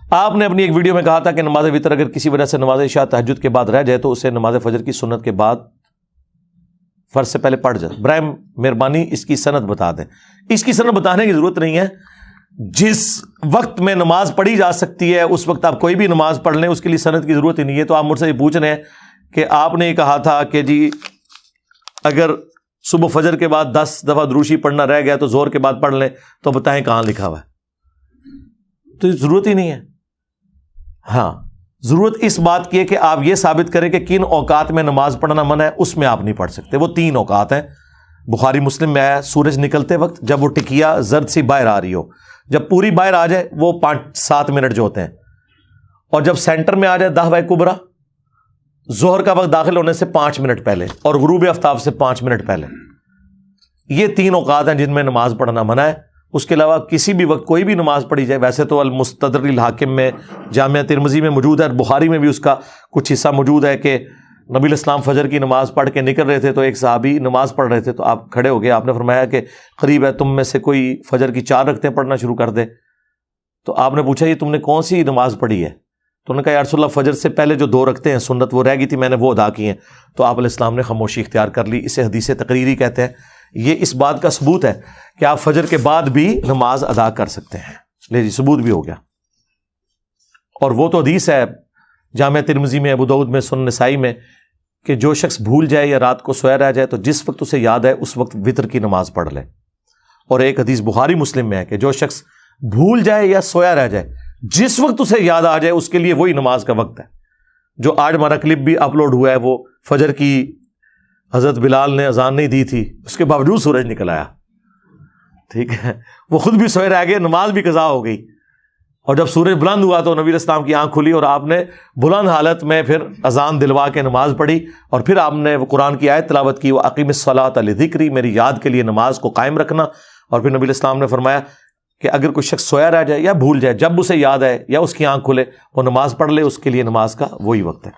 آپ نے اپنی ایک ویڈیو میں کہا تھا کہ نماز وتر اگر کسی وجہ سے نماز عشاء تہجد کے بعد رہ جائے تو اسے نماز فجر کی سنت کے بعد فرض سے پہلے پڑھ جائے. برائے مہربانی اس کی سند بتا دیں. اس کی سند بتانے کی ضرورت نہیں ہے. جس وقت میں نماز پڑھی جا سکتی ہے اس وقت آپ کوئی بھی نماز پڑھ لیں, اس کے لیے سند کی ضرورت ہی نہیں ہے. تو آپ مجھ سے یہ پوچھ رہے ہیں کہ آپ نے یہ کہا تھا کہ جی اگر صبح فجر کے بعد 10 دفعہ دروشی پڑھنا رہ گیا تو زور کے بعد پڑھ لیں, تو بتائیں کہاں لکھا ہوا ہے؟ تو ضرورت ہی نہیں ہے. ہاں ضرورت اس بات کی ہے کہ آپ یہ ثابت کریں کہ کن اوقات میں نماز پڑھنا منع ہے, اس میں آپ نہیں پڑھ سکتے. وہ 3 اوقات ہیں. بخاری مسلم میں آیا سورج نکلتے وقت, جب وہ ٹکیا زرد سی باہر آ رہی ہو, جب پوری باہر آ جائے وہ 5-7 منٹ جو ہوتے ہیں, اور جب سینٹر میں آ جائے دہوہ کبرا, ظہر کا وقت داخل ہونے سے 5 منٹ پہلے, اور غروب آفتاب سے 5 منٹ پہلے. یہ 3 اوقات ہیں جن میں نماز پڑھنا منع ہے. اس کے علاوہ کسی بھی وقت کوئی بھی نماز پڑھی جائے. ویسے تو المستدرک الحاکم میں, جامعہ ترمذی میں موجود ہے, بخاری میں بھی اس کا کچھ حصہ موجود ہے کہ نبی الاسلام فجر کی نماز پڑھ کے نکل رہے تھے تو ایک صحابی نماز پڑھ رہے تھے, تو آپ کھڑے ہو گئے, آپ نے فرمایا کہ قریب ہے تم میں سے کوئی فجر کی 4 رکعتیں پڑھنا شروع کر دے. تو آپ نے پوچھا یہ تم نے کون سی نماز پڑھی ہے؟ تو انہوں نے کہا یا رسول اللہ فجر سے پہلے جو 2 رکعتیں ہیں سنت وہ رہ گئی تھی, میں نے وہ ادا کی ہیں. تو آپ علیہ السلام نے خاموشی اختیار کر لی. اسے حدیث تقریری کہتے ہیں. یہ اس بات کا ثبوت ہے کہ آپ فجر کے بعد بھی نماز ادا کر سکتے ہیں. لے جی ثبوت بھی ہو گیا. اور وہ تو حدیث ہے جامعہ ترمذی میں, ابو داؤد میں, سنن نسائی میں, کہ جو شخص بھول جائے یا رات کو سویا رہ جائے تو جس وقت اسے یاد ہے اس وقت وتر کی نماز پڑھ لے. اور ایک حدیث بخاری مسلم میں ہے کہ جو شخص بھول جائے یا سویا رہ جائے جس وقت اسے یاد آ جائے اس کے لیے وہی نماز کا وقت ہے. جو آج ہمارا کلپ بھی اپلوڈ ہوا ہے وہ فجر کی حضرت بلال نے اذان نہیں دی تھی, اس کے باوجود سورج نکل آیا. ٹھیک ہے, وہ خود بھی سوئے رہ گئے, نماز بھی قضا ہو گئی. اور جب سورج بلند ہوا تو نبی الاسلام کی آنکھ کھلی اور آپ نے بلند حالت میں پھر اذان دلوا کے نماز پڑھی, اور پھر آپ نے وہ قرآن کی آیت تلاوت کی, وَأَقِمِ الصَّلَاةَ لِذِكْرِي, میری یاد کے لیے نماز کو قائم رکھنا. اور پھر نبی الاسلام نے فرمایا کہ اگر کوئی شخص سویا رہ جائے یا بھول جائے, جب اسے یاد ہے یا اس کی آنکھ کھلے وہ نماز پڑھ لے, اس کے لیے نماز کا وہی وقت ہے.